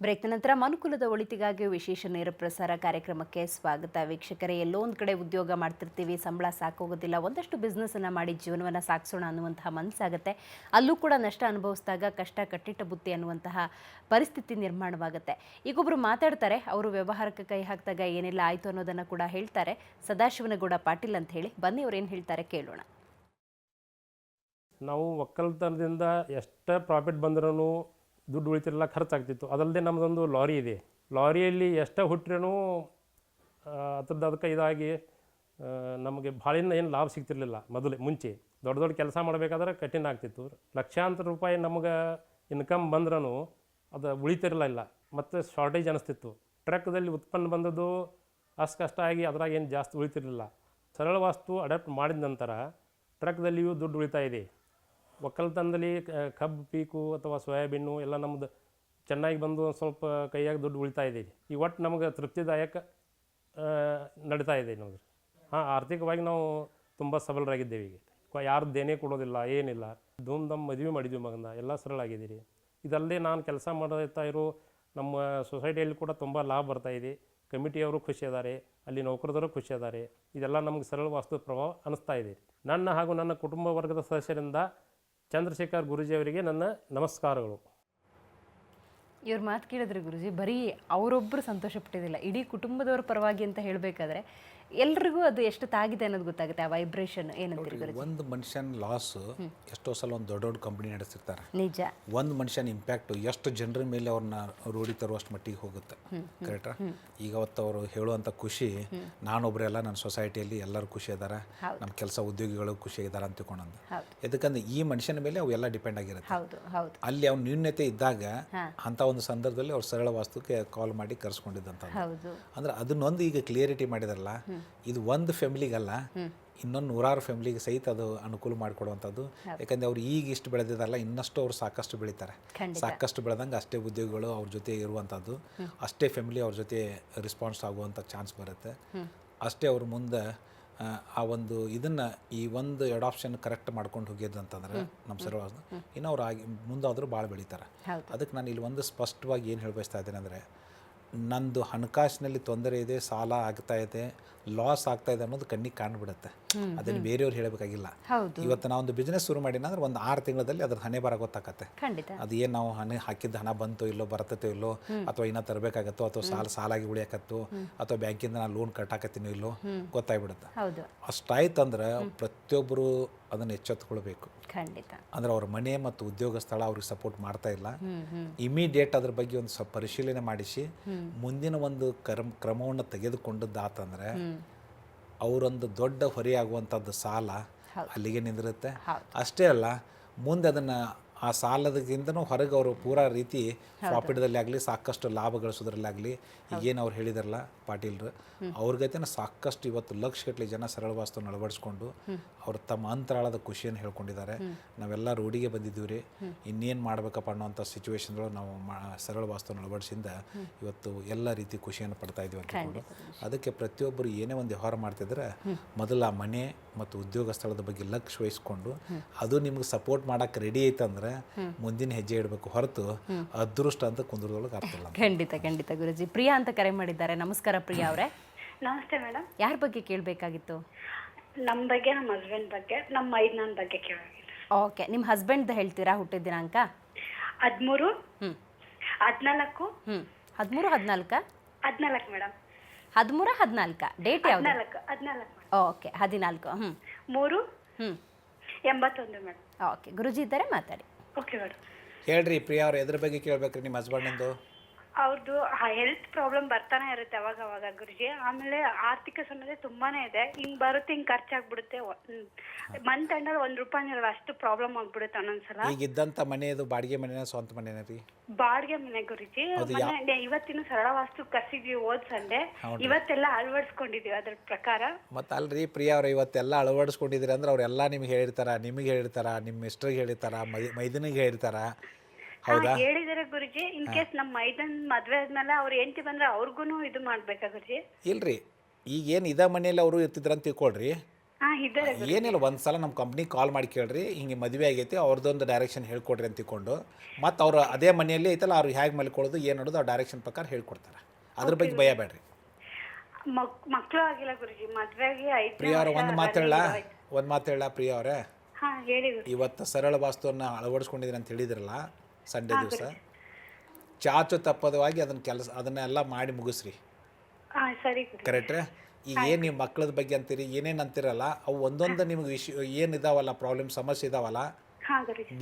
ಬ್ರೇಕ್ನ ನಂತರ ಮನುಕುಲದ ಒಳಿತಿಗಾಗಿ ವಿಶೇಷ ನೇರ ಪ್ರಸಾರ ಕಾರ್ಯಕ್ರಮಕ್ಕೆ ಸ್ವಾಗತ. ವೀಕ್ಷಕರೇ, ಎಲ್ಲೋ ಒಂದು ಕಡೆ ಉದ್ಯೋಗ ಮಾಡ್ತಿರ್ತೀವಿ, ಸಂಬಳ ಸಾಕೋಗೋದಿಲ್ಲ, ಒಂದಷ್ಟು ಬಿಸ್ನೆಸ್ಸನ್ನು ಮಾಡಿ ಜೀವನವನ್ನು ಸಾಗಿಸೋಣ ಅನ್ನುವಂತಹ ಮನಸ್ಸಾಗುತ್ತೆ. ಅಲ್ಲೂ ಕೂಡ ನಷ್ಟ ಅನುಭವಿಸಿದಾಗ ಕಷ್ಟ ಕಟ್ಟಿಟ್ಟ ಬುತ್ತಿ ಅನ್ನುವಂತಹ ಪರಿಸ್ಥಿತಿ ನಿರ್ಮಾಣವಾಗುತ್ತೆ. ಈಗೊಬ್ಬರು ಮಾತಾಡ್ತಾರೆ, ಅವರು ವ್ಯವಹಾರಕ್ಕೆ ಕೈ ಹಾಕಿದಾಗ ಏನೆಲ್ಲ ಆಯಿತು ಅನ್ನೋದನ್ನು ಕೂಡ ಹೇಳ್ತಾರೆ. ಸದಾಶಿವನಗೌಡ ಪಾಟೀಲ್ ಅಂತ ಹೇಳಿ, ಬನ್ನಿ ಅವ್ರು ಏನು ಹೇಳ್ತಾರೆ ಕೇಳೋಣ. ನಾವು ಒಕ್ಕಲ್ತನದಿಂದ ಎಷ್ಟೇ ಪ್ರಾಫಿಟ್ ಬಂದ್ರೂ ದುಡ್ಡು ಉಳಿತಿರಲ್ಲ, ಖರ್ಚಾಗ್ತಿತ್ತು. ಅದಲ್ಲದೆ ನಮ್ಮದೊಂದು ಲಾರಿ ಇದೆ. ಲಾರಿಯಲ್ಲಿ ಎಷ್ಟೇ ಹುಟ್ಟಿರೂ ಅದ್ರದ್ದು ಅದಕ್ಕೆ ಇದಾಗಿ ನಮಗೆ ಭಾಳಿನ ಏನು ಲಾಭ ಸಿಗ್ತಿರ್ಲಿಲ್ಲ. ಮುಂಚೆ ದೊಡ್ಡ ದೊಡ್ಡ ಕೆಲಸ ಮಾಡಬೇಕಾದ್ರೆ ಕಠಿಣ ಆಗ್ತಿತ್ತು. ಲಕ್ಷಾಂತರ ರೂಪಾಯಿ ನಮಗೆ ಇನ್ಕಮ್ ಬಂದ್ರೂ ಅದು ಉಳಿತಿರಲಿಲ್ಲ, ಮತ್ತು ಶಾರ್ಟೇಜ್ ಅನಿಸ್ತಿತ್ತು. ಟ್ರಕ್ದಲ್ಲಿ ಉತ್ಪನ್ನ ಬಂದದ್ದು ಅಷ್ಟು ಕಷ್ಟ ಆಗಿ ಅದ್ರಾಗ ಏನು ಜಾಸ್ತಿ ಉಳಿತಿರಲಿಲ್ಲ. ಸರಳ ವಾಸ್ತು ಅಡಾಪ್ಟ್ ಮಾಡಿದ ನಂತರ ಟ್ರಕ್ದಲ್ಲಿಯೂ ದುಡ್ಡು ಉಳಿತಾ ಇದೆ. ಒಕ್ಕಲ್ತನದಲ್ಲಿ ಕಬ್ಬು ಪೀಕು ಅಥವಾ ಸೋಯಾಬೀನು ಎಲ್ಲ ನಮ್ಮದು ಚೆನ್ನಾಗಿ ಬಂದು ಸ್ವಲ್ಪ ಕೈಯಾಗ ದುಡ್ಡು ಉಳಿತಾ ಇದೆ. ಈ ಒಟ್ಟು ನಮಗೆ ತೃಪ್ತಿದಾಯಕ ನಡೀತಾ ಇದೆ ನೋಡ್ರಿ. ಆರ್ಥಿಕವಾಗಿ ನಾವು ತುಂಬ ಸಬಲರಾಗಿದ್ದೇವೆ. ಈಗ ಯಾರು ದೇನೇ ಕೊಡೋದಿಲ್ಲ, ಏನಿಲ್ಲ. ಧೂಮ್ಧಾಮ್ ಮದುವೆ ಮಾಡಿದ್ವಿ ಮಗನ, ಎಲ್ಲ ಸರಳ ಆಗಿದ್ದೀರಿ. ಇದಲ್ಲದೆ ನಾನು ಕೆಲಸ ಮಾಡ್ತಾ ಇರೋ ನಮ್ಮ ಸೊಸೈಟಿಯಲ್ಲಿ ಕೂಡ ತುಂಬ ಲಾಭ ಬರ್ತಾಯಿದೆ. ಕಮಿಟಿಯವರು ಖುಷಿ ಇದ್ದಾರೆ, ಅಲ್ಲಿ ನೌಕರದರು ಖುಷಿ ಇದ್ದಾರೆ. ಇದೆಲ್ಲ ನಮಗೆ ಸರಳ ವಾಸ್ತು ಪ್ರಭಾವ ಅನ್ನಿಸ್ತಾ ಇದೆ. ನನ್ನ ಹಾಗೂ ನನ್ನ ಕುಟುಂಬ ವರ್ಗದ ಸದಸ್ಯರಿಂದ ಚಂದ್ರಶೇಖರ್ ಗುರೂಜಿಯವರಿಗೆ ನನ್ನ ನಮಸ್ಕಾರಗಳು. ಇವ್ರ ಮಾತು ಕೇಳಿದ್ರೆ ಗುರುಜಿ, ಬರೀ ಅವರೊಬ್ಬರು ಸಂತೋಷ ಪಟ್ಟಿದ್ದಿಲ್ಲ, ಇಡೀ ಕುಟುಂಬದವ್ರ ಪರವಾಗಿ ಅಂತ ಹೇಳಬೇಕಾದ್ರೆ ಎಲ್ರಿಗೂ ಅದು ಎಷ್ಟು ತಾಗಿದೆ ಅನ್ನೋದು ಗೊತ್ತಾಗುತ್ತೆ. ಆ ವೈಬ್ರೇಷನ್ ಏನಂತೀರಿ ಗುರುಜಿ? ಒಂದು ಮನುಷ್ಯನ ಲಾಸ್ ಎಷ್ಟೋ ಸಲ ಒಂದು ದೊಡ್ಡ ದೊಡ್ಡ ಕಂಪ್ನಿ ನಡೆಸಿರ್ತಾರೆ. ನಿಜ. ಒಂದು ಮನುಷ್ಯನ ಇಂಪ್ಯಾಕ್ಟ್ ಎಷ್ಟು ಜನರ ಮೇಲೆ ಅವ್ರನ್ನ ರೂಢಿ ತರುವಷ್ಟು ಮಟ್ಟಿಗೆ ಹೋಗುತ್ತೆ. ಕರೆಕ್ಟಾ? ಈಗ ಅವತ್ತು ಅವರು ಹೇಳುವಂಥ ಖುಷಿ, ನಾನೊಬ್ಬರೆಲ್ಲ ನನ್ನ ಸೊಸೈಟಿಯಲ್ಲಿ ಎಲ್ಲರೂ ಖುಷಿ ಇದ್ದಾರೆ, ನಮ್ಮ ಕೆಲಸ ಉದ್ಯೋಗಿಗಳು ಖುಷಿ ಇದ್ದಾರೆ ಅಂತ ತಿಳ್ಕೊಂಡಂದು. ಯಾಕಂದ್ರೆ ಈ ಮನುಷ್ಯನ ಮೇಲೆ ಅವೆಲ್ಲ ಡಿಪೆಂಡ್ ಆಗಿರುತ್ತೆ. ಅಲ್ಲಿ ಅವ್ನ ನ್ಯೂನ್ಯತೆ ಇದ್ದಾಗ ಅಂತ ಒಂದು ಸಂದರ್ಭದಲ್ಲಿ ಅವ್ರು ಸರಳ ವಾಸ್ತುಕ್ಕೆ ಕಾಲ್ ಮಾಡಿ ಕರೆಸ್ಕೊಂಡಿದ್ದಂಥ. ಅಂದ್ರೆ ಅದನ್ನೊಂದು ಈಗ ಕ್ಲಿಯರಿಟಿ ಮಾಡಿದಾರಲ್ಲ, ಇದು ಒಂದು ಫ್ಯಾಮಿಲಿಗಲ್ಲ, ಇನ್ನೊಂದು 100 ಫ್ಯಾಮಿಲಿಗೆ ಸಹಿತ ಅದು ಅನುಕೂಲ ಮಾಡಿಕೊಡುವಂಥದ್ದು. ಯಾಕಂದರೆ ಅವ್ರು ಈಗ ಇಷ್ಟು ಬೆಳೆದಿದ್ದಾರಲ್ಲ, ಇನ್ನಷ್ಟು ಅವ್ರು ಸಾಕಷ್ಟು ಬೆಳೀತಾರೆ. ಸಾಕಷ್ಟು ಬೆಳೆದಂಗೆ ಅಷ್ಟೇ ಉದ್ಯೋಗಿಗಳು ಅವ್ರ ಜೊತೆ ಇರುವಂಥದ್ದು, ಅಷ್ಟೇ ಫ್ಯಾಮಿಲಿ ಅವ್ರ ಜೊತೆ ರೆಸ್ಪಾನ್ಸ್ ಆಗುವಂಥ ಚಾನ್ಸ್ ಬರುತ್ತೆ. ಅಷ್ಟೇ ಅವ್ರ ಮುಂದೆ ಆ ಒಂದು ಇದನ್ನು ಈ ಒಂದು ಅಡಾಪ್ಷನ್ ಕರೆಕ್ಟ್ ಮಾಡ್ಕೊಂಡು ಹೋಗಿದ್ದು ಅಂತಂದ್ರೆ ನಮ್ಮ ಸರಳವಾದ ಇನ್ನು ಅವ್ರು ಮುಂದಾದರೂ ಭಾಳ ಬೆಳೀತಾರೆ. ಅದಕ್ಕೆ ನಾನು ಇಲ್ಲಿ ಒಂದು ಸ್ಪಷ್ಟವಾಗಿ ಏನು ಹೇಳಬಯಸ್ತಾ ಇದ್ದೇನೆ ಅಂದರೆ, ನಂದು ಹಣಕಾಸಿನಲ್ಲಿ ತೊಂದರೆ ಇದೆ, ಸಾಲ ಆಗ್ತಾ ಇದೆ, ಲಾಸ್ ಆಗ್ತಾ ಇದೆ ಅನ್ನೋದು ಕಣ್ಣಿಗೆ ಕಾಣ್ಬಿಡುತ್ತೆ. ಅದನ್ನು ಬೇರೆಯವ್ರು ಹೇಳಬೇಕಾಗಿಲ್ಲ. ಇವತ್ತು ನಾವು ಒಂದು ಬಿಸ್ನೆಸ್ ಶುರು ಮಾಡಿನ ಅಂದ್ರೆ ಒಂದು 6 ತಿಂಗಳಲ್ಲಿ ಅದ್ರ ಹಣೆ ಬರ ಗೊತ್ತಾಗತ್ತೆ. ಅದು ಏನು ನಾವು ಹಾಕಿದ್ದ ಹಣ ಬಂತೋ ಇಲ್ಲೋ, ಬರ್ತತೋ ಇಲ್ಲೋ, ಅಥವಾ ಇನ್ನೂ ತರಬೇಕಾಗತ್ತೋ, ಅಥವಾ ಸಾಲಾಗಿ ಉಳಿಯಾಕತ್ತೋ, ಅಥವಾ ಬ್ಯಾಂಕಿಂದ ನಾನು ಲೋನ್ ಕಟ್ಟಾಕತ್ತೀನೋ ಇಲ್ಲೋ ಗೊತ್ತಾಗ್ಬಿಡುತ್ತೆ. ಅಷ್ಟಾಯ್ತಂದ್ರೆ ಪ್ರತಿಯೊಬ್ಬರು ಅದನ್ನು ಎಚ್ಚೆತ್ತುಕೊಳ್ಬೇಕು. ಅಂದ್ರೆ ಅವ್ರ ಮನೆ ಮತ್ತು ಉದ್ಯೋಗ ಸ್ಥಳ ಅವ್ರಿಗೆ ಸಪೋರ್ಟ್ ಮಾಡ್ತಾ ಇಲ್ಲ. ಇಮಿಡಿಯೇಟ್ ಅದ್ರ ಬಗ್ಗೆ ಒಂದು ಪರಿಶೀಲನೆ ಮಾಡಿಸಿ ಮುಂದಿನ ಒಂದು ಕ್ರಮವನ್ನು ತೆಗೆದುಕೊಂಡದ್ದಾತಂದ್ರೆ ಅವರೊಂದು ದೊಡ್ಡ ಹೊರೆಯಾಗುವಂಥದ್ದು ಸಾಲ ಅಲ್ಲಿಗೆ ನಿಂದಿರುತ್ತೆ. ಅಷ್ಟೇ ಅಲ್ಲ, ಮುಂದೆ ಅದನ್ನು ಆ ಸಾಲದಕ್ಕಿಂತನೂ ಹೊರಗೆ ಅವರು ಪೂರಾ ರೀತಿ ಪ್ರಾಫಿಟ್ದಲ್ಲಿ ಆಗಲಿ, ಸಾಕಷ್ಟು ಲಾಭ ಗಳಿಸೋದ್ರಲ್ಲಾಗಲಿ, ಈಗೇನು ಅವ್ರು ಹೇಳಿದಾರಲ್ಲ ಪಾಟೀಲ್ರು, ಅವ್ರಿಗೈತೆನ ಸಾಕಷ್ಟು ಇವತ್ತು ಲಕ್ಷಗಟ್ಟಲೆ ಜನ ಸರಳ ವಾಸ್ತುವನ್ನು ಅಳವಡಿಸ್ಕೊಂಡು ಅವ್ರು ತಮ್ಮ ಅಂತರಾಳದ ಖುಷಿಯನ್ನು ಹೇಳ್ಕೊಂಡಿದ್ದಾರೆ. ನಾವೆಲ್ಲ ರೂಢಿಗೆ ಬಂದಿದ್ದೀವಿ ರೀ, ಇನ್ನೇನು ಮಾಡಬೇಕಪ್ಪ ಅನ್ನೋಂಥ ಸಿಚುವೇಶನ್ಗಳು ನಾವು ಸರಳ ವಾಸ್ತುವನ್ನು ಅಳವಡಿಸಿಂದ ಇವತ್ತು ಎಲ್ಲ ರೀತಿ ಖುಷಿಯನ್ನು ಪಡ್ತಾ ಇದ್ದೀವಿ ಅಂದ್ಕೊಂಡು. ಅದಕ್ಕೆ ಪ್ರತಿಯೊಬ್ಬರು ಏನೇ ಒಂದು ವ್ಯವಹಾರ ಮಾಡ್ತಿದ್ರೆ ಮೊದಲು ಆ ಮನೆ ಮತ್ತು ಉದ್ಯೋಗ ಸ್ಥಳದ ಬಗ್ಗೆ ಲಕ್ಷ್ಯ ವಹಿಸ್ಕೊಂಡು ಅದು ನಿಮ್ಗೆ ಸಪೋರ್ಟ್ ಮಾಡೋಕ್ಕೆ ರೆಡಿ ಐತಂದ್ರೆ ಮುಂದಿನ ಹೆಜ್ಜೆ ಇಡಬೇಕು, ಹೊರತು ಅದೃಷ್ಟ ಅಂತ ಕುಂದ್ರದೊಳಗೆ ಆಗ್ತಿಲ್ಲ. ಖಂಡಿತ ಖಂಡಿತ ಗುರುಜಿ. ಪ್ರಿಯಾ ಅಂತ ಕರೆ ಮಾಡಿದ್ದಾರೆ. ನಮಸ್ಕಾರ ಪ್ರಿಯಾ ಅವರೇ. ನಮಸ್ತೆ ಮೇಡಮ್. ಯಾರ ಬಗ್ಗೆ ಕೇಳಬೇಕಾಗಿತ್ತು? ನಮ್ಮ ಬಗ್ಗೆ, ನಮ್ಮ ಹಸ್ಬೆಂಡ್ ಬಗ್ಗೆ, ನಮ್ಮ ಮೈದ್ನನ್ ಬಗ್ಗೆ ಕೇಳಬೇಕಿತ್ತು. ಓಕೆ, ನಿಮ್ಮ ಹಸ್ಬೆಂಡ್ ಹೇಳ್ತೀರಾ ಹುಟ್ಟಿದ ದಿನಾಂಕ? 13 14 13 14 14 ಮೇಡಮ್. 13 14 ಡೇಟ್ ಯಾವುದು? 14 ಓಕೆ, 14 3 81 ಮೇಡಮ್. ಓಕೆ, ಗುರುಜಿ ಇದ್ದಾರೆ, ಮಾತಾಡಿ. Okay madam. ಹೇಳ್ರಿ ಪ್ರಿಯಾ ಅವ್ರು, ಎದ್ರ ಬಗ್ಗೆ ಕೇಳ್ಬೇಕ್ರಿ ನಿಮ್ಮ ಹಸ್ಬೆಂಡಿಂದು? ಅವ್ರದ್ದು ಹೆಲ್ತ್ ಪ್ರಾಬ್ಲಮ್ ಬರ್ತಾನೆ ಇರುತ್ತೆ ಅವಾಗ ಅವಾಗ ಗುರುಜಿ. ಆಮೇಲೆ ಆರ್ಥಿಕ ಸಮಸ್ಯೆ ತುಂಬಾನೇ ಇದೆ. ಹಿಂಗ್ ಬರುತ್ತೆ, ಹಿಂಗ್ ಖರ್ಚಾಗ್ಬಿಡುತ್ತೆ. ಮಂತ್ ಎಂಡಲ್ಲಿ ₹1 ಅಷ್ಟು ಪ್ರಾಬ್ಲಮ್ ಆಗ್ಬಿಡುತ್ತೆ ಒಂದೊಂದ್ಸಲ. ಈಗ ಇದ್ದಂತ ಮನೆಯದು ಬಾಡಿಗೆ ಮನೆನ ಸ್ವಂತ ಮನೆನ ರೀ? ಬಾಡಿಗೆ ಮನೆ ಗುರುಜಿ. ಇವತ್ತಿನ ಸರಳ ವಾಸ್ತು ಕಸಿದ್ವಿ ಹೋದ್ ಸಂಡೆ, ಇವತ್ತೆಲ್ಲ ಅಳವಡಿಸ್ಕೊಂಡಿದೀವಿ ಅದ್ರ ಪ್ರಕಾರ. ಮತ್ತೆ ಅಲ್ರಿ ಪ್ರಿಯಾ ಅವ್ರ, ಇವತ್ತೆಲ್ಲ ಅಳವಡಿಸ್ಕೊಂಡಿದ್ದೀರಿ ಅಂದ್ರೆ ಅವ್ರೆಲ್ಲ ನಿಮ್ಗೆ ಹೇಳಿರ್ತಾರ, ನಿಮಗೆ ಹೇಳಿರ್ತಾರ, ನಿಮ್ಮ ಮಿಸ್ಟರ್ಗೆ ಹೇಳಿರ್ತಾರ, ಮೈದನಿಗೆ ಹೇಳಿರ್ತಾರ, ಹೌದಾ? ಹೇಳಿದಾರೆ ಗುರುಜಿ. ಇನ್ ಕೇಸ್ ನಮ್ಮ ಮೈದನ್ ಮದ್ವೆ ಆದ್ಮೇಲೆ ಅವ್ರ ಹೆಂಡತಿ ಬಂದ್ರೆ ಅವ್ರಿಗೂ ಇದು ಮಾಡ್ಬೇಕಾ ಗುರುಜಿ? ಇಲ್ರಿ, ಈಗೇನು ಇದ ಮನೆಯಲ್ಲಿ ಅವರು ಇರ್ತಿದ್ರಂತ ತಿಳ್ಕೊಳ್ರಿ, ಇದ್ದಾರೆ. ಏನಿಲ್ಲ, ಒಂದು ಸಲ ನಮ್ಮ ಕಂಪ್ನಿಗೆ ಕಾಲ್ ಮಾಡಿ ಕೇಳ್ರಿ, ಹಿಂಗೆ ಮದುವೆ ಆಗೈತಿ, ಅವ್ರದ್ದೊಂದು ಡೈರೆಕ್ಷನ್ ಹೇಳ್ಕೊಡ್ರಿ ಅಂತ ತಿಳ್ಕೊಂಡು, ಮತ್ತು ಅವ್ರು ಅದೇ ಮನೆಯಲ್ಲಿ ಐತಲ್ಲ ಅವ್ರು ಹೇಗೆ ಮಲ್ಕೊಳ್ಳೋದು ಏನು ನೋಡೋದು ಆ ಡೈರೆಕ್ಷನ್ ಪ್ರಕಾರ ಹೇಳ್ಕೊಡ್ತಾರೆ. ಅದ್ರ ಬಗ್ಗೆ ಭಯ ಬೇಡ್ರಿ. ಮಕ್ಕಳು ಆಗಿಲ್ಲ ಗುರುಜಿ, ಮದ್ವೆಗೆ 5 ಪ್ರಿಯ ಅವ್ರ ಒಂದು ಮಾತು ಹೇಳ ಪ್ರಿಯ ಅವರೇ, ಹೇಳಿ. ಇವತ್ತು ಸರಳ ವಾಸ್ತುವನ್ನು ಅಳವಡಿಸ್ಕೊಂಡಿದ್ರಿ ಅಂತ ಹೇಳಿದ್ರಲ್ಲ ಸಂಡೇ ದಿವಸ, ಚಾಚು ತಪ್ಪದವಾಗಿ ಅದನ್ನೆಲ್ಲ ಮಾಡಿ ಮುಗಿಸ್ರಿ. ಸರಿ ಕರೆಕ್ಟ್ರೆ? ಈಗ ಏನು ನೀವು ಮಕ್ಕಳದ ಬಗ್ಗೆ ಅಂತೀರಿ, ಏನೇನು ಅಂತೀರಲ್ಲ, ಅವು ಒಂದೊಂದು ನಿಮ್ಗೆ ಏನು ಇದಾವಲ್ಲ ಪ್ರಾಬ್ಲಮ್, ಸಮಸ್ಯೆ ಇದಾವಲ್ಲ,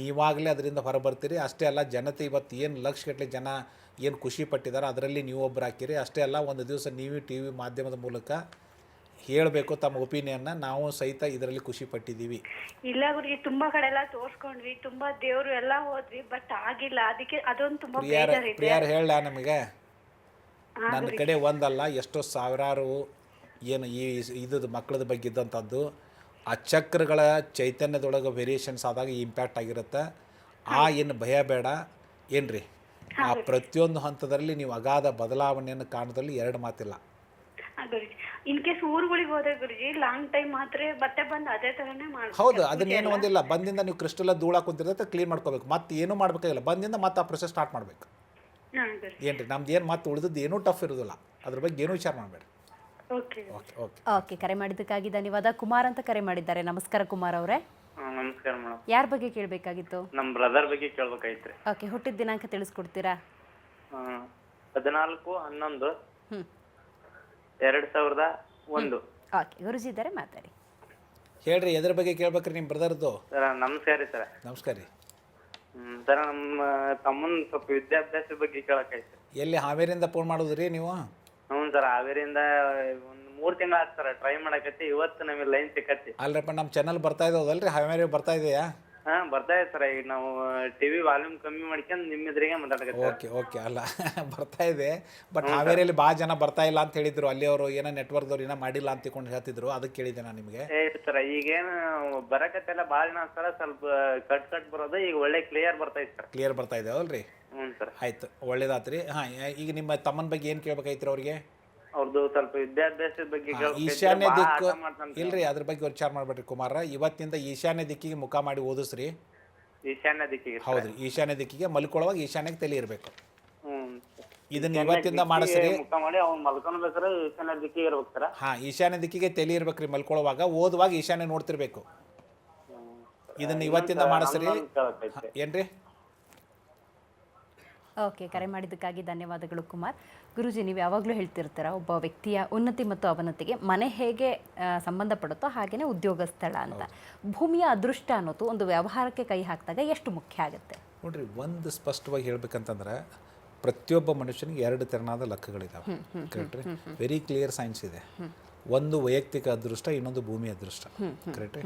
ನೀವಾಗಲೇ ಅದರಿಂದ ಹೊರಬರ್ತೀರಿ. ಅಷ್ಟೇ ಅಲ್ಲ, ಜನತೆ ಇವತ್ತು ಏನು ಲಕ್ಷಗಟ್ಟಲೆ ಜನ ಏನು ಖುಷಿ ಪಟ್ಟಿದ್ದಾರೆ, ಅದರಲ್ಲಿ ನೀವು ಒಬ್ಬರು ಹಾಕಿರಿ. ಅಷ್ಟೇ ಅಲ್ಲ, ಒಂದು ದಿವಸ ನೀವು ಟಿ ವಿ ಮಾಧ್ಯಮದ ಮೂಲಕ ಹೇಳಬೇಕು ತಮ್ಮ ಒಪಿನಿಯನ್ನ, ನಾವು ಸಹಿತ ಇದರಲ್ಲಿ ಖುಷಿ ಪಟ್ಟಿದ್ದೀವಿ. ಇಲ್ಲ ಗುರುಜಿ, ತುಂಬಾ ಕಡೆ ಎಲ್ಲ ತೋರ್ಸ್ಕೊಂಡ್ವಿ, ತುಂಬಾ ದೇವ್ರು ಎಲ್ಲ ಹೋದ್ವಿ, ಬಟ್ ಆಗಿಲ್ಲ. ಅದಕ್ಕೆ ಅದೊಂದು ತುಂಬಾ ಬೇಜಾರಿದೆ. ಪ್ರಿಯಾರು ಹೇಳ ನಮಗೆ, ನನ್ನ ಕಡೆ ಒಂದಲ್ಲ ಎಷ್ಟೋ ಸಾವಿರಾರು ಏನು ಇದು ಮಕ್ಕಳದ ಬಗ್ಗೆ ಇದ್ದಂಥದ್ದು, ಆ ಚಕ್ರಗಳ ಚೈತನ್ಯದೊಳಗೆ ವೇರಿಯೇಷನ್ಸ್ ಆದಾಗ ಇಂಪ್ಯಾಕ್ಟ್ ಆಗಿರುತ್ತೆ. ಏನು ಭಯ ಬೇಡ ಏನ್ರಿ, ಆ ಪ್ರತಿಯೊಂದು ಹಂತದಲ್ಲಿ ನೀವು ಅಗಾಧ ಬದಲಾವಣೆಯನ್ನು ಕಾಣೋದ್ರಲ್ಲಿ ಎರಡು ಮಾತಿಲ್ಲ. ಇನ್ ಕೇಸ್ ಊರುಗಳಿಗೆ ಹೋದ್ರೆ ಗುರುಜಿ ಲಾಂಗ್ ಟೈಮ್ ಮಾತ್ರ ಮತ್ತೆ ಬಂದು ಅದೇ ತರನೇ ಮಾಡಿ. ಹೌದು, ಅದನ್ನೇನು ಒಂದಿಲ್ಲ, ಬಂದಿಂದ ನೀವು ಕ್ರಿಸ್ಟಲ್ ಧೂಳ ಕುಂತಿರುತ್ತೆ, ಕ್ಲೀನ್ ಮಾಡ್ಕೋಬೇಕು, ಮತ್ತೆ ಏನೂ ಮಾಡ್ಬೇಕಾಗಿಲ್ಲ, ಬಂದಿಂದ ಮತ್ತೆ ಆ ಪ್ರೊಸೆಸ್ ಸ್ಟಾರ್ಟ್ ಮಾಡಬೇಕು. ಏನ್ರಿ, ನಮ್ದು ಏನು ಮತ್ತೆ ಉಳಿದದ್ದು ಏನೂ ಟಫ್ ಇರೋದಿಲ್ಲ, ಅದ್ರ ಬಗ್ಗೆ ಏನೂ ವಿಚಾರ ಮಾಡಬೇಡಿ. ಓಕೆ, ಕರೆ ಮಾಡಿದ್ದಕ್ಕಾಗಿ ಧನ್ಯವಾದ. ಕುಮಾರ್ ಅಂತ ಕರೆ ಮಾಡಿದ್ದಾರೆ. ನಮಸ್ಕಾರ ಕುಮಾರ್ ಅವರೇ. ನಮಸ್ಕಾರ ಮೇಡಮ್. ಯಾರ ಬಗ್ಗೆ ಕೇಳಬೇಕಾಗಿತ್ತು? ನಮ್ಮ ಬ್ರದರ್ ಬಗ್ಗೆ ಕೇಳ್ಬೇಕಾಯ್ತ್ರಿ. ಓಕೆ, ಹುಟ್ಟಿದ ದಿನಾಂಕ ತಿಳಿಸ್ಕೊಡ್ತೀರಾ? 14/11/2001. ಓಕೆ, ಗುರುಜಿ ಇದ್ದಾರೆ, ಮಾತಾಡಿ. ಹೇಳ್ರಿ, ಎದ್ರ ಬಗ್ಗೆ ಕೇಳ್ಬೇಕ್ರಿ ನಿಮ್ಮ ಬ್ರದರ್ದು? ಸರ್ ನಮಸ್ಕಾರ ರೀ ಸರ್. ನಮಸ್ಕಾರ ರೀ ಸರ್, ನಮ್ಮ ತಮ್ಮನ ಸ್ವಲ್ಪ ವಿದ್ಯಾಭ್ಯಾಸ ಬಗ್ಗೆ ಕೇಳಕ್ಕಾಯ್ತು. ಎಲ್ಲಿ ಹಾವೇರಿಯಿಂದ ಫೋನ್ ಮಾಡೋದ್ರಿ ನೀವು? ಹ್ಞೂ ಸರ್, ಹಾವೇರಿಯಿಂದ ಒಂದು 3 ತಿಂಗಳು ಆಯ್ತು ಸರ್ ಟ್ರೈ ಮಾಡಕತ್ತಿ. ಇವತ್ತು ನಮಗೆ ಲೈನ್ ಸಿಕ್ಕತ್ತಿ. ಅಲ್ರಪ್ಪ, ನಮ್ಮ ಚಾನಲ್ ಬರ್ತಾ ಇದಾವಲ್ರಿ, ಹಾವೇರಿ ಬರ್ತಾ ಇದೆಯಾ? ಬರ್ತಾ ಇದೆ ಸರ್. ಈಗ ನಾವು ಟಿವಿ ವಾಲ್ಯೂಮ್ ಕಮ್ಮಿ ಮಾಡ್ಕೊಂಡು ನಿಮ್ಮ ಎದುರಿಗೆ ಮಾತಾಡಕತ್ತೀವಿ. ಓಕೆ ಅಲ್ಲ ಬರ್ತಾ ಇದೆ, ಬಟ್ ಹಾವೇರಿಯಲ್ಲಿ ಭಾಳ ಜನ ಬರ್ತಾ ಇಲ್ಲ ಅಂತ ಹೇಳಿದ್ರು. ಅಲ್ಲಿ ಅವರು ಏನೋ ನೆಟ್ವರ್ಕ್ದವ್ರು ಏನೋ ಮಾಡಿಲ್ಲ ಅಂತ ತಿಳ್ಕೊಂಡು ಹೇಳ್ತಿದ್ರು, ಅದಕ್ಕೆ ಕೇಳಿದ್ದೆ ನಾನು ನಿಮಗೆ. ಸರ್, ಈಗೇನು ಬರಕತ್ತೆಲ್ಲ ಭಾಳ ಜನ ಸರ್, ಸ್ವಲ್ಪ ಕಟ್ ಬರೋದು ಈಗ ಒಳ್ಳೆ ಕ್ಲಿಯರ್ ಬರ್ತಾ ಇದೆ ಸರ್. ಕ್ಲಿಯರ್ ಬರ್ತಾ ಇದೆ ಅಲ್ರಿ? ಹ್ಞೂ ಸರ್. ಆಯ್ತು, ಒಳ್ಳೇದಾತ್ರಿ. ಈಗ ನಿಮ್ಮ ತಮ್ಮನ ಬಗ್ಗೆ ಏನು ಕೇಳ್ಬೇಕಾಯ್ತು ಅವ್ರಿಗೆ? ಅವ್ರದ್ದು ಸ್ವಲ್ಪ ವಿದ್ಯಾಭ್ಯಾಸದ ಬಗ್ಗೆ ಈಶಾನ್ಯ ದಿಕ್ಕು ಇಲ್ರಿ, ಅದ್ರ ಬಗ್ಗೆ ವಿಚಾರ ಮಾಡ್ಬೇಡ್ರಿ ಕುಮಾರ. ಇವತ್ತಿಂದ ಈಶಾನ್ಯ ದಿಕ್ಕಿಗೆ ಮುಖ ಮಾಡಿ ಓದಿಸ್ರಿ. ಈಶಾನ್ಯ ದಿಕ್ಕಿಗೆ? ಹೌದ್ರಿ, ಈಶಾನ್ಯ ದಿಕ್ಕಿಗೆ ಮಲ್ಕೊಳ್ಳುವಾಗ ಈಶಾನ್ಯಕ್ಕೆ ತಲೆ ಇರಬೇಕು. ಇದನ್ನ ಇವತ್ತಿಂದ ಮಾಡಿಸ್ರಿ. ಮುಖ ಮಾಡಿ ಅವ್ನು ಮಲ್ಕೊಳ್ಬೇಕಾರೆ ಈಶಾನ್ಯ ದಿಕ್ಕಿಗೆ ಇರ್ಬೇಕು ಸರ್. ಈಶಾನ್ಯ ದಿಕ್ಕಿಗೆ ತಲೆ ಇರ್ಬೇಕ್ರಿ ಮಲ್ಕೊಳ್ಳುವಾಗ. ಓದುವಾಗ ಈಶಾನ್ಯ ನೋಡ್ತಿರ್ಬೇಕು. ಇದನ್ನ ಇವತ್ತಿಂದ ಮಾಡಿಸ್ರಿ. ಏನ್ರಿ? ಓಕೆ, ಕರೆ ಮಾಡಿದ್ದಕ್ಕಾಗಿ ಧನ್ಯವಾದಗಳು ಕುಮಾರ್. ಗುರುಜಿ, ನೀವು ಯಾವಾಗಲೂ ಹೇಳ್ತಿರ್ತೀರ, ಒಬ್ಬ ವ್ಯಕ್ತಿಯ ಉನ್ನತಿ ಮತ್ತು ಅವನತಿಗೆ ಮನೆ ಹೇಗೆ ಸಂಬಂಧಪಡುತ್ತೋ ಹಾಗೆಯೇ ಉದ್ಯೋಗ ಸ್ಥಳ ಅಂತ. ಭೂಮಿಯ ಅದೃಷ್ಟ ಅನ್ನೋದು ಒಂದು ವ್ಯವಹಾರಕ್ಕೆ ಕೈ ಹಾಕಿದಾಗ ಎಷ್ಟು ಮುಖ್ಯ ಆಗುತ್ತೆ ನೋಡ್ರಿ. ಒಂದು ಸ್ಪಷ್ಟವಾಗಿ ಹೇಳ್ಬೇಕಂತಂದ್ರೆ, ಪ್ರತಿಯೊಬ್ಬ ಮನುಷ್ಯನಿಗೆ 2 ತೆರನಾದ ಲೆಕ್ಕಗಳಿದ್ದಾವೆ. ಕರೆಕ್ಟ್ರಿ? ವೆರಿ ಕ್ಲಿಯರ್ ಸೈನ್ಸ್ ಇದೆ. ಒಂದು ವೈಯಕ್ತಿಕ ಅದೃಷ್ಟ, ಇನ್ನೊಂದು ಭೂಮಿ ಅದೃಷ್ಟ. ಕರೆಕ್ಟ್ರಿ?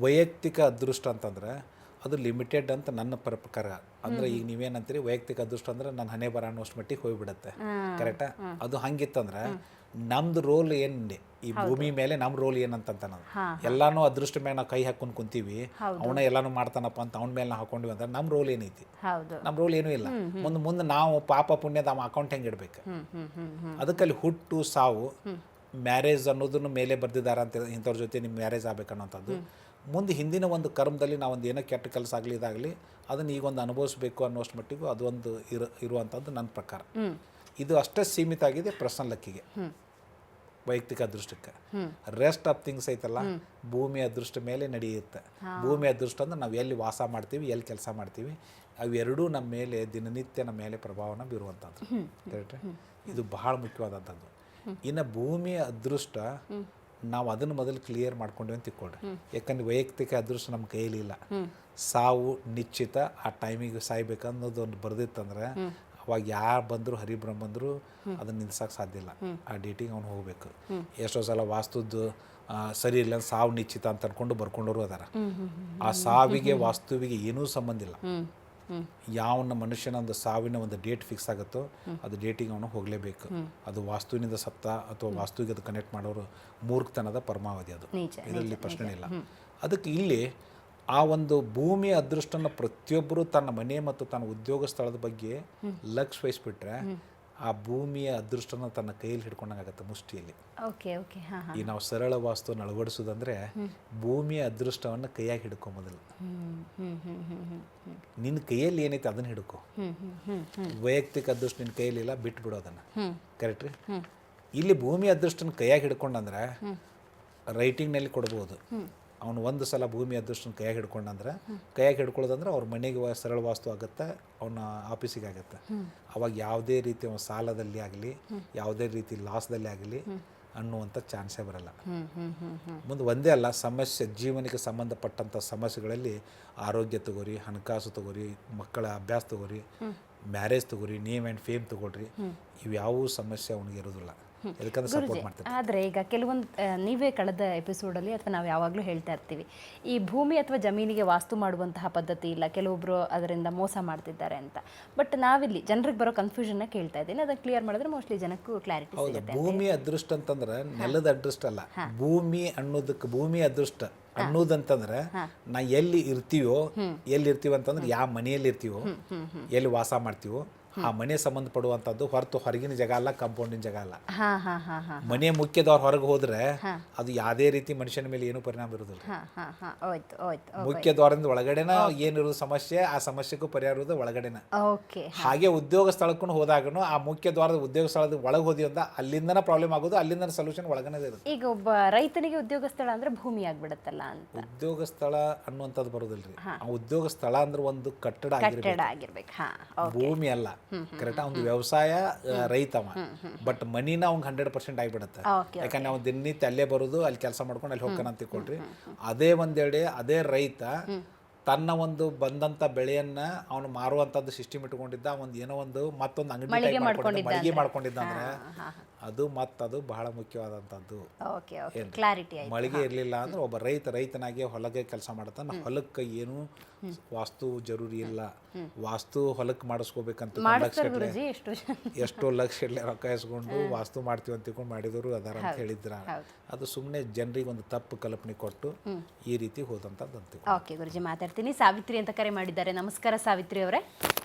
ವೈಯಕ್ತಿಕ ಅದೃಷ್ಟ ಅಂತಂದ್ರೆ ಅದು ಲಿಮಿಟೆಡ್ ಅಂತ ನನ್ನ ಪ್ರಕಾರ. ಅಂದ್ರೆ ಈಗ ನೀವೇನಂತೀರಿ, ವೈಯಕ್ತಿಕ ಅದೃಷ್ಟ ಅಂದ್ರೆ ನನ್ನ ಹಣೆ ಬರ ಅನ್ನೋಷ್ಟು ಮಟ್ಟಿಗೆ ಹೋಗ್ಬಿಡತ್ತೆ. ಕರೆಕ್ಟಾ? ಅದು ಹಂಗಿತ್ತಂದ್ರೆ ನಮ್ದು ರೋಲ್ ಏನಿದೆ ಈ ಭೂಮಿ ಮೇಲೆ, ನಮ್ಮ ರೋಲ್ ಏನಂತ ನಾವು ಎಲ್ಲಾನು ಅದೃಷ್ಟ ಮೇಲೆ ನಾವು ಕೈ ಹಾಕೊಂಡು ಕುಂತೀವಿ, ಅವನ ಎಲ್ಲಾನು ಮಾಡ್ತಾನಪ್ಪ ಅಂತ ಅವನ ಮೇಲೆ ನಾವು ಹಾಕೊಂಡಿವಿ ಅಂದ್ರೆ ನಮ್ಮ ರೋಲ್ ಏನೈತಿ? ನಮ್ಮ ರೋಲ್ ಏನೂ ಇಲ್ಲ. ಮುಂದೆ ನಾವು ಪಾಪ ಪುಣ್ಯದ ಅಕೌಂಟ್ ಹೆಂಗೆ ಇಡ್ಬೇಕು? ಅದಕ್ಕಲ್ಲಿ ಹುಟ್ಟು ಸಾವು, ಮ್ಯಾರೇಜ್ ಅನ್ನೋದನ್ನು ಮೇಲೆ ಬರ್ದಿದ್ದಾರೆ ಅಂತ, ಇಂಥವ್ರ ಜೊತೆ ನಿಮ್ಮ ಮ್ಯಾರೇಜ್ ಆಗ್ಬೇಕನ್ನೋಂಥದ್ದು. ಮುಂದೆ ಹಿಂದಿನ ಒಂದು ಕರ್ಮದಲ್ಲಿ ನಾವೊಂದು ಏನೋ ಕೆಟ್ಟ ಕೆಲಸ ಆಗಲಿ ಇದಾಗಲಿ ಅದನ್ನು ಈಗೊಂದು ಅನುಭವಿಸ್ಬೇಕು ಅನ್ನೋಷ್ಟು ಮಟ್ಟಿಗೂ ಅದೊಂದು ಇರುವಂಥದ್ದು ನನ್ನ ಪ್ರಕಾರ. ಇದು ಅಷ್ಟೇ ಸೀಮಿತ ಆಗಿದೆ ಪರ್ಸನಲ್ ಲಕ್ಕಿಗೆ, ವೈಯಕ್ತಿಕ ಅದೃಷ್ಟಕ್ಕೆ. ರೆಸ್ಟ್ ಆಫ್ ಥಿಂಗ್ಸ್ ಐತಲ್ಲ, ಭೂಮಿ ಅದೃಷ್ಟ ಮೇಲೆ ನಡೆಯುತ್ತೆ. ಭೂಮಿ ಅದೃಷ್ಟ ಅಂದ್ರೆ ನಾವು ಎಲ್ಲಿ ವಾಸ ಮಾಡ್ತೀವಿ, ಎಲ್ಲಿ ಕೆಲಸ ಮಾಡ್ತೀವಿ, ಅವೆರಡೂ ನಮ್ಮ ಮೇಲೆ ದಿನನಿತ್ಯ ನಮ್ಮ ಮೇಲೆ ಪ್ರಭಾವನ ಬೀರುವಂಥದ್ದು. ಕರೆಕ್ಟ್? ಇದು ಬಹಳ ಮುಖ್ಯವಾದಂಥದ್ದು. ಇನ್ನು ಭೂಮಿಯ ಅದೃಷ್ಟ ನಾವು ಅದನ್ನು ಮೊದಲು ಕ್ಲಿಯರ್ ಮಾಡ್ಕೊಂಡ್ವಿ ಅಂತ ತಿಳ್ಕೊಳ್ರಿ. ಯಾಕಂದ್ರೆ ವೈಯಕ್ತಿಕ ಅದೃಷ್ಟ ನಮ್ಮ ಕೈಯಲ್ಲಿ ಇಲ್ಲ. ಸಾವು ನಿಶ್ಚಿತ, ಆ ಟೈಮಿಗೆ ಸಾಯ್ಬೇಕನ್ನೋದು ಒಂದು ಬರ್ದಿತ್ತಂದ್ರೆ ಅವಾಗ ಯಾರು ಬಂದರೂ ಹರಿಬ್ರಹ್ಮ ಬಂದರೂ ಅದನ್ನು ನಿಲ್ಸಕ್ಕೆ ಸಾಧ್ಯ ಇಲ್ಲ. ಆ ಡೇಟಿಗೆ ಅವ್ನು ಹೋಗ್ಬೇಕು. ಎಷ್ಟೋ ಸಲ ವಾಸ್ತುದ್ದು ಸರಿ ಇಲ್ಲ, ಸಾವು ನಿಶ್ಚಿತ ಅಂತ ಅನ್ಕೊಂಡು ಬರ್ಕೊಂಡವರು ಅದಾರ. ಆ ಸಾವಿಗೆ ವಾಸ್ತುವಿಗೆ ಏನೂ ಸಂಬಂಧ ಇಲ್ಲ. ಯಾವನ್ನ ಮನುಷ್ಯನ ಒಂದು ಸಾವಿನ ಒಂದು ಡೇಟ್ ಫಿಕ್ಸ್ ಆಗುತ್ತೋ ಅದು ಡೇಟಿಗೆ ಅವನು ಹೋಗಲೇಬೇಕು. ಅದು ವಾಸ್ತುವಿನಿಂದ ಸತ್ತ ಅಥವಾ ವಾಸ್ತುವಿಗೆ ಅದು ಕನೆಕ್ಟ್ ಮಾಡೋರು ಮೂರ್ಖತನದ ಪರಮಾವಧಿ. ಅದು ಇದರಲ್ಲಿ ಪ್ರಶ್ನೆ ಇಲ್ಲ. ಅದಕ್ಕೆ ಇಲ್ಲಿ ಆ ಒಂದು ಭೂಮಿಯ ಅದೃಷ್ಟನ ಪ್ರತಿಯೊಬ್ಬರು ತನ್ನ ಮನೆ ಮತ್ತು ತನ್ನ ಉದ್ಯೋಗ ಸ್ಥಳದ ಬಗ್ಗೆ ಲಕ್ಷ್ಯ ವಹಿಸ್ಬಿಟ್ರೆ ಆ ಭೂಮಿಯ ಅದೃಷ್ಟನ ತನ್ನ ಕೈಯಲ್ಲಿ ಹಿಡ್ಕೊಂಡಾಗತ್ತೆ ಮುಷ್ಟಿಯಲ್ಲಿ. ಓಕೆ ಓಕೆ ಹಾಂ ಹಾಂ ಈ ನಾವು ಸರಳ ವಾಸ್ತುವನ್ನು ಅಳವಡಿಸೋದಂದ್ರೆ ಭೂಮಿಯ ಅದೃಷ್ಟವನ್ನು ಕೈಯಾಗಿ ಹಿಡ್ಕೊ ಮೊದಲು. ನಿನ್ನ ಕೈಯಲ್ಲಿ ಏನೈತೆ ಅದನ್ನು ಹಿಡ್ಕೊ. ವೈಯಕ್ತಿಕ ಅದೃಷ್ಟ ನಿನ್ನ ಕೈಯಲ್ಲಿ ಇಲ್ಲ, ಬಿಟ್ಟು ಬಿಡು ಅದನ್ನು. ಕರೆಕ್ಟ್ ರೀ. ಇಲ್ಲಿ ಭೂಮಿ ಅದೃಷ್ಟನ ಕೈಯಾಗಿ ಹಿಡ್ಕೊಂಡಂದ್ರೆ ರೈಟಿಂಗ್ನಲ್ಲಿ ಕೊಡ್ಬೋದು. ಅವನು ಒಂದು ಸಲ ಭೂಮಿ ಅದೃಷ್ಟನ ಕೈಯಾಗಿ ಹಿಡ್ಕೊಂಡಂದ್ರೆ ಕೈಯಾಗಿ ಹಿಡ್ಕೊಳ್ಳೋದಂದ್ರೆ ಅವ್ರ ಮನೆಗೆ ಸರಳ ವಾಸ್ತು ಆಗುತ್ತೆ, ಅವನ ಆಫೀಸಿಗೆ ಆಗುತ್ತೆ. ಅವಾಗ ಯಾವುದೇ ರೀತಿ ಅವನ ಸಾಲದಲ್ಲಿ ಆಗಲಿ ಯಾವುದೇ ರೀತಿ ಲಾಸ್ದಲ್ಲಿ ಆಗಲಿ ಅನ್ನುವಂಥ ಚಾನ್ಸೇ ಬರಲ್ಲ. ಮುಂದೆ ಒಂದೇ ಅಲ್ಲ, ಸಮಸ್ಯೆ ಜೀವನಕ್ಕೆ ಸಂಬಂಧಪಟ್ಟಂಥ ಸಮಸ್ಯೆಗಳಲ್ಲಿ ಆರೋಗ್ಯ ತಗೋರಿ, ಹಣಕಾಸು ತಗೋರಿ, ಮಕ್ಕಳ ಅಭ್ಯಾಸ ತಗೋರಿ, ಮ್ಯಾರೇಜ್ ತಗೋರಿ, ನೇಮ್ ಆ್ಯಂಡ್ ಫೇಮ್ ತಗೊಳ್ರಿ, ಇವ್ಯಾವೂ ಸಮಸ್ಯೆ ಅವನಿಗೆ ಇರೋದಿಲ್ಲ. ಯಾಕಂದ್ರೆ ಸಪೋರ್ಟ್ ಮಾಡ್ತಾರೆ. ಆದರೆ ಈಗ ಕೆಲವೊಂದು ನೀವೇ ಕಳೆದ ಎಪಿಸೋಡಲ್ಲಿ ಅಥವಾ ನಾವು ಯಾವಾಗಲೂ ಹೇಳ್ತಾ ಇರ್ತೀವಿ, ಈ ಭೂಮಿ ಅಥವಾ ಜಮೀನಿಗೆ ವಾಸ್ತು ಮಾಡುವಂತಹ ಪದ್ಧತಿ ಇಲ್ಲ, ಕೆಲವೊಬ್ಬರು ಅದರಿಂದ ಮೋಸ ಮಾಡ್ತಿದ್ದಾರೆ ಅಂತ. ಬಟ್ ನಾವಿಲ್ಲಿ ಜನರಿಗೆ ಬರೋ ಕನ್ಫ್ಯೂಷನ್ನ ಕೇಳ್ತಾ ಇದ್ದೀನಿ, ಅದನ್ನು ಕ್ಲಿಯರ್ ಮಾಡಿದ್ರೆ ಮೋಸ್ಟ್ಲಿ ಜನಕ್ಕೂ ಕ್ಲಾರಿಟಿ ಸಿಗುತ್ತೆ. ಭೂಮಿ ಅದೃಷ್ಟ ಅಂತಂದ್ರೆ ನೆಲದ ಅದೃಷ್ಟ ಅಲ್ಲ, ಭೂಮಿ ಅನ್ನೋದಕ್ಕೆ ಭೂಮಿ ಅದೃಷ್ಟ ಅನ್ನೋದಂತಂದ್ರೆ ನಾ ಎಲ್ಲಿ ಇರ್ತೀವೋ ಅಂತಂದ್ರೆ ಯಾವ ಮನೆಯಲ್ಲಿ ಇರ್ತೀವೋ, ಎಲ್ಲಿ ವಾಸ ಮಾಡ್ತೀವೋ ಆ ಮನೆ ಸಂಬಂಧಪಡುವಂಥದ್ದು, ಹೊರತು ಹೊರಗಿನ ಜಾಗ ಅಲ್ಲ, ಕಾಂಪೌಂಡಿನ ಜಾಗ ಅಲ್ಲ. ಮನೆ ಮುಖ್ಯದವ್ರು ಹೊರಗೆ ಹೋದ್ರೆ ಅದು ಯಾವುದೇ ರೀತಿ ಮನುಷ್ಯನ ಮೇಲೆ ಏನೂ ಪರಿಣಾಮ ಇರೋದಿಲ್ಲ. ಮುಖ್ಯ ದ್ವಾರದಿಂದ ಒಳಗಡೆನ ಏನಿರೋದು ಸಮಸ್ಯೆ, ಆ ಸಮಸ್ಯೆಗೂ ಪರಿಹಾರ ಇರೋದು ಒಳಗಡೆನ. ಹಾಗೆ ಉದ್ಯೋಗ ಸ್ಥಳಕ್ಕೂ ಹೋದಾಗನು ಆ ಮುಖ್ಯ ದ್ವಾರದ ಉದ್ಯೋಗ ಸ್ಥಳದ ಒಳಗೆ ಹೋದಿ ಅಂತ ಅಲ್ಲಿಂದನ ಪ್ರಾಬ್ಲಮ್ ಆಗೋದು, ಅಲ್ಲಿಂದ ಸೊಲ್ಯೂಷನ್ ಒಳಗನೆ ಇರುತ್ತೆ. ಈಗ ಒಬ್ಬ ರೈತನಿಗೆ ಉದ್ಯೋಗ ಸ್ಥಳ ಅಂದ್ರೆ ಭೂಮಿ ಆಗ್ಬಿಡತ್ತಲ್ಲ ಅಂತ. ಉದ್ಯೋಗ ಸ್ಥಳ ಅನ್ನುವಂಥದ್ದು ಬರೋದಿಲ್ರಿ. ಆ ಉದ್ಯೋಗ ಸ್ಥಳ ಅಂದ್ರೆ ಒಂದು ಕಟ್ಟಡ ಆಗಿರ್ಬೇಕು, ಭೂಮಿ ಅಲ್ಲ. ಕರೆಕ್ಟ್. ಅವ್ನು ವ್ಯವಸಾಯ ರೈತವ, ಬಟ್ ಮನಿನ ಅವ್ನಿಗೆ 100% ಆಗಿಬಿಡುತ್ತೆ. ಯಾಕಂದ್ರೆ ನಾವು ದಿನನಿತ್ಯ ಅಲ್ಲೇ ಬರೋದು, ಅಲ್ಲಿ ಕೆಲಸ ಮಾಡ್ಕೊಂಡು ಅಲ್ಲಿ ಹೋಗ್ತಾನ ಅಂತ ತಿಳ್ಕೊಳ್ರಿ. ಅದೇ ಒಂದೆಡೆ ಅದೇ ರೈತ ತನ್ನ ಒಂದು ಬಂದಂಥ ಬೆಳೆಯನ್ನ ಅವನು ಮಾರುವಂಥದ್ದು ಸಿಸ್ಟಮ್ ಇಟ್ಕೊಂಡಿದ್ದ, ಒಂದು ಏನೋ ಒಂದು ಮತ್ತೊಂದು ಅಂಗಡಿ ಮಳಿಗೆ ಮಾಡ್ಕೊಂಡಿದ್ದ ಅಂದ್ರೆ ಅದು ಬಹಳ ಮುಖ್ಯವಾದಂಥದ್ದು. ಮಳಿಗೆ ಇರಲಿಲ್ಲ ಅಂದ್ರೆ ಒಬ್ಬ ರೈತನಾಗಿ ಹೊಲಗೆ ಕೆಲಸ ಮಾಡ್ತಾನೆ. ಹೊಲಕ್ಕೆ ಏನು ವಾಸ್ತು ಜರೂರಿ ಇಲ್ಲ. ವಾಸ್ತು ಹೊಲಕ್ಕೆ ಮಾಡಿಸ್ಕೋಬೇಕಂತ ಎಷ್ಟೋ ಲಕ್ಷ ರೊಕ್ಕ ಇಸ್ಕೊಂಡು ವಾಸ್ತು ಮಾಡ್ತೀವಿ ಅಂತ ತಿಳ್ಕೊಂಡು ಮಾಡಿದವರು ಅದಾರ ಅಂತ ಹೇಳಿದ್ರ. ಅದು ಸುಮ್ಮನೆ ಜನರಿಗೆ ಒಂದು ತಪ್ಪು ಕಲ್ಪನೆ ಕೊಟ್ಟು ಈ ರೀತಿ ಹೋದಂಥದ್ದು ಅಂತ. ಓಕೆ ಗುರುಜಿ, ಮಾತಾಡ್ತೀನಿ. ಸಾವಿತ್ರಿ ಅಂತ ಕರೆ ಮಾಡಿದ್ದಾರೆ. ನಮಸ್ಕಾರ ಸಾವಿತ್ರಿ ಅವರೇ.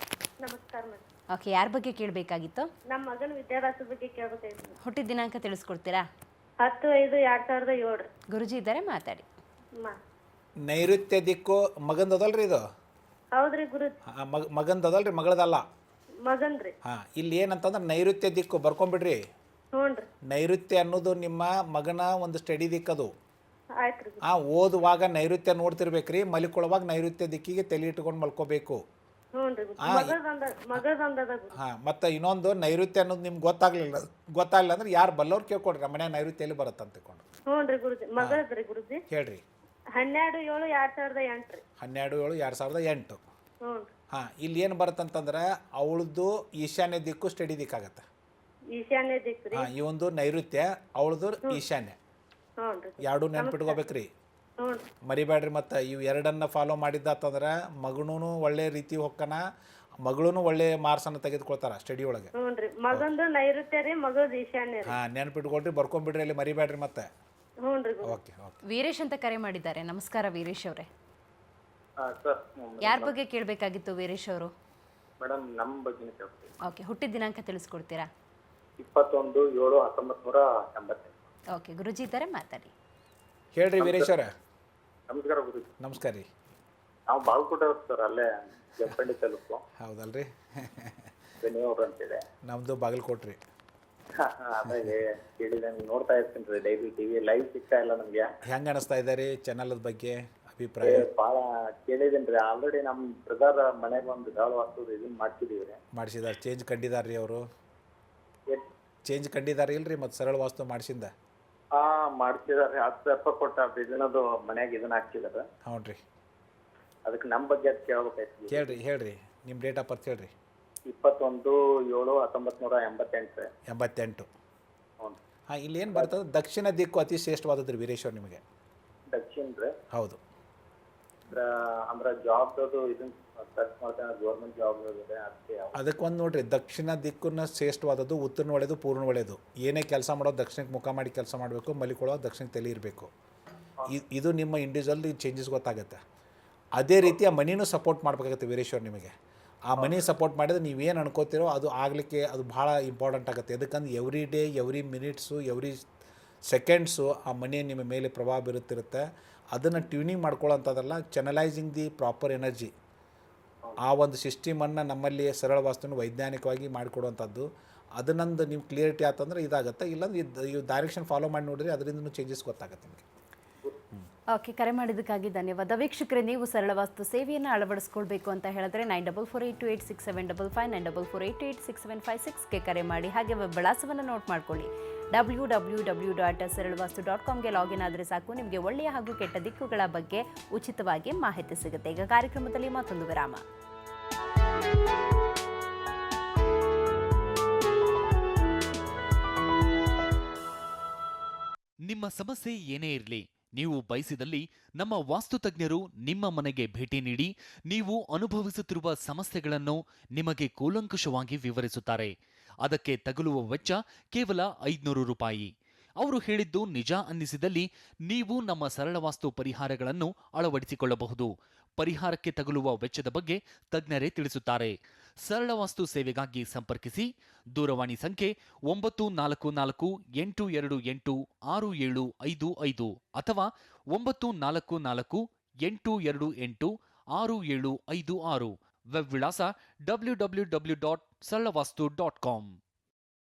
ನಮಸ್ಕಾರ ಮೇಡಮ್. ಓಕೆ, ಯಾರ ಬಗ್ಗೆ ಕೇಳಬೇಕಾಗಿತ್ತು? ನಮ್ಮ ಮಗನ ವಿದ್ಯಾಭ್ಯಾಸದ ಬಗ್ಗೆ ಕೇಳಬೇಕಾಗಿತ್ತು. ಹುಟ್ಟಿದ ದಿನಾಂಕ ತಿಳಿಸ್ಕೊಡ್ತೀರಾ? 10/5/2007. ಗುರುಜಿ ಇದ್ದಾರೆ, ಮಾತಾಡಿ. ನೈಋತ್ಯ ದಿಕ್ಕು ಮಗಂದದಲ್ರಿ ಇದು? ಹೌದ್ರಿ ಗುರು. ಮಗಂದದಲ್ರಿ, ಮಗಳದಲ್ಲ, ಮಗನ್ರಿ. ಇಲ್ಲಿ ಏನಂತಂದ್ರೆ ನೈಋತ್ಯ ದಿಕ್ಕು ಬರ್ಕೊಂಡ್ಬಿಡ್ರಿ. ಹ್ಞೂನ್ರಿ. ನೈಋತ್ಯ ಅನ್ನೋದು ನಿಮ್ಮ ಮಗನ ಒಂದು ಸ್ಟಡಿ ದಿಕ್ಕದು. ಆಯ್ತ್ರಿ. ಓದುವಾಗ ನೈಋತ್ಯ ನೋಡ್ತಿರ್ಬೇಕ್ರಿ, ಮಲಿಕೊಳ್ಳುವಾಗ ನೈಋತ್ಯ ದಿಕ್ಕಿಗೆ ತಲೆ ಇಟ್ಕೊಂಡು ಮಲ್ಕೋಬೇಕು. ಮತ್ತೆ ಇನ್ನೊಂದು, ನೈಋತ್ಯ ಅನ್ನೋದು ನಿಮ್ಗೆ ಗೊತ್ತಾಗ್ಲಿಲ್ಲ ಅಂದ್ರೆ ಯಾರು ಬಲ್ಲವ್ರು ಕೇಳ್ಕೊಡ್ರಿ, ನಮ್ಮ ಮನೆ ನೈಋತ್ಯಲ್ಲಿ ಬರುತ್ತೆ ಅಂತ ತಿಳ್ಕೊಂಡು. ಹೇಳ್ರಿ. 12/7/2008. 12/7/2008. ಇಲ್ಲಿ ಏನು ಬರುತ್ತಂತಂದ್ರೆ ಅವಳದು ಈಶಾನ್ಯ ದಿಕ್ಕು ಸ್ಟಡಿ ದಿಕ್ಕಾಗತ್ತೆ. ಈಶಾನ್ಯ ದಿಕ್ಕು. ಈ ಒಂದು ನೈಋತ್ಯ, ಅವಳದು ಈಶಾನ್ಯ. ಎರಡು ನೆನ್ಪಿಟ್ಕೋಬೇಕ್ರಿ, ಮರಿಬೇಡ್ರಿ. ಮತ್ತು ಇವು ಎರಡನ್ನ ಫಾಲೋ ಮಾಡಿದ್ದಾತಂದ್ರೆ ಮಗನೂ ಒಳ್ಳೆ ರೀತಿ ಹೊಕ್ಕನ, ಮಗಳೂ ಒಳ್ಳೆ ಮಾರ್ಕ್ಸನ್ನು ತೆಗೆದುಕೊಳ್ತಾರ ಸ್ಟಡಿ ಒಳಗೆ. ನೆನ್ಪಿಟ್ಕೊಳ್ರಿ, ಬರ್ಕೊಂಡ್ಬಿಡ್ರಿ, ಅಲ್ಲಿ ಮರಿಬೇಡ್ರಿ ಮತ್ತೆ. Okay okay. ವೀರೇಶ್ ಅಂತ ಕರೆ ಮಾಡಿದ್ದಾರೆ. ನಮಸ್ಕಾರ ವೀರೇಶ್ ಅವರೇ. ಯಾರ ಬಗ್ಗೆ ಕೇಳಬೇಕಾಗಿತ್ತು ವೀರೇಶ್ ಅವರು? ಮೇಡಮ್ ನಮ್ಮ ಬಗ್ಗೆ ಕೇಳ್ತೀವಿ. ಓಕೆ, ಹುಟ್ಟಿದ ದಿನಾಂಕ ತಿಳಿಸ್ಕೊಡ್ತೀರಾ? 21/7/1988. ಓಕೆ, ಗುರುಜಿ ಇದ್ದಾರೆ, ಮಾತಾಡಿ. ಹೇಳ್ರಿ ವೀರೇಶ್ ಅವರೇ. ನಮಸ್ಕಾರ ಗುರುಜಿ. ನಮಸ್ಕಾರ ರೀ. ನಾವು ಬಾಗಲಕೋಟೆ ಸರ್, ಅಲ್ಲೇ ಜಂಪಂಡಿ ತಾಲೂಕು. ಹೌದಲ್ರಿ? ಬೆನ್ನಿಯವರು ಅಂತೇಳಿ. ನಮ್ಮದು ಬಾಗಲಕೋಟ್ರಿ. ಅದೇ ಕೇಳಿದೆ, ನೋಡ್ತಾ ಇರ್ತೀನಿ ರೀ ಡೈಲಿ ಟಿವಿ. ಲೈವ್ ಸಿಗ್ತಾ ಇಲ್ಲ ನಮಗೆ. ಹೆಂಗೆ ಅನಿಸ್ತಾ ಇದೆ ರೀ ಚಾನಲ್ ಬಗ್ಗೆ ಅಭಿಪ್ರಾಯ? ಭಾಳ ಕೇಳಿದ್ದೀನಿ ರೀ. ಆಲ್ರೆಡಿ ನಮ್ಮ ಬ್ರದರ್ ಮನೆಗೆ ಒಂದು ಗಾಳ ವಾಸ್ತು ಇದನ್ನ ಮಾಡ್ತಿದ್ದೀವಿ ರೀ. ಮಾಡಿಸಿದಾರೆ, ಚೇಂಜ್ ಕಂಡಿದ್ದಾರೆ ರೀ ಅವರು? ಚೇಂಜ್ ಕಂಡಿದ್ದಾರೆ ಇಲ್ರಿ? ಮತ್ತು ಸರಳ ವಾಸ್ತು ಮಾಡಿಸಿಂದ? ಮಾಡ್ತಿದಾರೆ. 10,000 ಕೊಟ್ಟ ಇದನ್ನದು ಮನ್ಯಾಗ ಇದನ್ನ ಹಾಕ್ತಿದಾರೆ. ಹ್ಞೂ ರೀ. ಅದಕ್ಕೆ ನಮ್ಮ ಬಗ್ಗೆ ಅದು ಕೇಳ್ಬೇಕಾಯ್ತು. ಹೇಳ್ರಿ ನಿಮ್ಮ ಡೇಟ್ ಆಫ್ ಬರ್ತ್ ಹೇಳ್ರಿ. 21/7/1988. 88. ಹ್ಞೂ. ಇಲ್ಲಿ ಏನು ಬರ್ತದೆ, ದಕ್ಷಿಣ ದಿಕ್ಕು ಅತಿ ಶ್ರೇಷ್ಠವಾದದ್ದು ರೀ ವೀರೇಶ್ವರ್ ನಿಮಗೆ. ದಕ್ಷಿಣ ರೀ? ಹೌದು. ಅಂದ್ರೆ ಜಾಬ್ದು ಇದನ್ನ ಸರ್ಚ್ ಮಾಡ್ತಾನೆ, ಗೌರ್ಮೆಂಟ್ ಜಾಬ್ ಇದೆ. ಅದಕ್ಕೆ ಒಂದು ನೋಡ್ರಿ, ದಕ್ಷಿಣ ದಿಕ್ಕನ್ನ ಶ್ರೇಷ್ಠವಾದದ್ದು, ಉತ್ತರ ಒಳ್ಳೆಯದು, ಪೂರ್ಣ ಒಳ್ಳೆಯದು. ಏನೇ ಕೆಲಸ ಮಾಡೋದು ದಕ್ಷಿಣಕ್ಕೆ ಮುಖ ಮಾಡಿ ಕೆಲಸ ಮಾಡಬೇಕು, ಮಲಿಕೊಳ್ಳೋ ದಕ್ಷಿಣಕ್ಕೆ ತಲೆ ಇರಬೇಕು. ಇದು ನಿಮ್ಮ ಇಂಡಿವಿಜುವಲ್ ಚೇಂಜಸ್ ಗೊತ್ತಾಗುತ್ತೆ. ಅದೇ ರೀತಿ ಆ ಮನಿನೂ ಸಪೋರ್ಟ್ ಮಾಡಬೇಕಾಗುತ್ತೆ ವೀರೇಶ್ವರ್ ನಿಮಗೆ. ಆ ಮನಿ ಸಪೋರ್ಟ್ ಮಾಡಿದ್ರೆ ನೀವೇನು ಅನ್ಕೋತೀರೋ ಅದು ಆಗಲಿಕ್ಕೆ ಅದು ಭಾಳ ಇಂಪಾರ್ಟೆಂಟ್ ಆಗುತ್ತೆ. ಯಾಕಂದ್ರೆ every day, every minutes, every seconds ಆ ಮನಿ ನಿಮ್ಮ ಮೇಲೆ ಪ್ರಭಾವ ಬೀರುತ್ತಿರುತ್ತೆ. ಅದನ್ನು tuning ಮಾಡ್ಕೊಳ್ಳೋಂಥದ್ದಲ್ಲ, channelising the proper energy. ಆ ಒಂದು ಸಿಸ್ಟಮನ್ನು ನಮ್ಮಲ್ಲಿ ಸರಳ ವಾಸ್ತುನ ವೈಜ್ಞಾನಿಕವಾಗಿ ಮಾಡಿಕೊಡುವಂಥದ್ದು. ಅದನ್ನೊಂದು ನೀವು ಕ್ಲಿಯರಿಟಿ ಆತಂದ್ರೆ ಇದಾಗುತ್ತೆ. ಇಲ್ಲಾಂದ್ರೆ ಈ ಡೈರೆಕ್ಷನ್ ಫಾಲೋ ಮಾಡಿ ನೋಡಿರಿ, ಅದರಿಂದ ಚೇಂಜಸ್ ಗೊತ್ತಾಗುತ್ತೆ ನಿಮಗೆ. ಓಕೆ, ಕರೆ ಮಾಡಿದ್ದಕ್ಕಾಗಿ ಧನ್ಯವಾದ. ವೀಕ್ಷಕರೇ, ನೀವು ಸರಳ ವಾಸ್ತು ಸೇವೆಯನ್ನು ಅಳವಡಿಸ್ಕೊಳ್ಬೇಕು ಅಂತ ಹೇಳಿದ್ರೆ 9448286755 9448286756ಗೆ ಕರೆ ಮಾಡಿ. ಹಾಗೆ ವೆಬ್ ವಿಳಾಸವನ್ನು ನೋಟ್ ಮಾಡ್ಕೊಳ್ಳಿ. www.saralvastu.comಗೆ ಲಾಗಿನ್ ಆದರೆ ಸಾಕು, ನಿಮಗೆ ಒಳ್ಳೆಯ ಹಾಗೂ ಕೆಟ್ಟ ದಿಕ್ಕುಗಳ ಬಗ್ಗೆ ಉಚಿತವಾಗಿ ಮಾಹಿತಿ ಸಿಗುತ್ತೆ. ಈಗ ಕಾರ್ಯಕ್ರಮದಲ್ಲಿ ಮತ್ತೊಂದು ವಿರಾಮ. ನಿಮ್ಮ ಸಮಸ್ಯೆ ಏನೇ ಇರಲಿ, ನೀವು ಬಯಸಿದಲ್ಲಿ ನಮ್ಮ ವಾಸ್ತುತಜ್ಞರು ನಿಮ್ಮ ಮನೆಗೆ ಭೇಟಿ ನೀಡಿ ನೀವು ಅನುಭವಿಸುತ್ತಿರುವ ಸಮಸ್ಯೆಗಳನ್ನು ನಿಮಗೆ ಕೂಲಂಕುಷವಾಗಿ ವಿವರಿಸುತ್ತಾರೆ. ಅದಕ್ಕೆ ತಗುಲುವ ವೆಚ್ಚ ಕೇವಲ 500 ರೂಪಾಯಿ. ಅವರು ಹೇಳಿದ್ದು ನಿಜ ಅನ್ನಿಸಿದಲ್ಲಿ ನೀವು ನಮ್ಮ ಸರಳ ವಾಸ್ತು ಪರಿಹಾರಗಳನ್ನು ಅಳವಡಿಸಿಕೊಳ್ಳಬಹುದು. ಪರಿಹಾರಕ್ಕೆ ತಗುಲುವ ವೆಚ್ಚದ ಬಗ್ಗೆ ತಜ್ಞರೇ ತಿಳಿಸುತ್ತಾರೆ. ಸರಳ ವಾಸ್ತು ಸೇವೆಗಾಗಿ ಸಂಪರ್ಕಿಸಿ. ದೂರವಾಣಿ ಸಂಖ್ಯೆ 9448286755 ಅಥವಾ 9448286756. ವೆಬ್ ವಿಳಾಸ www.saralavastu.com.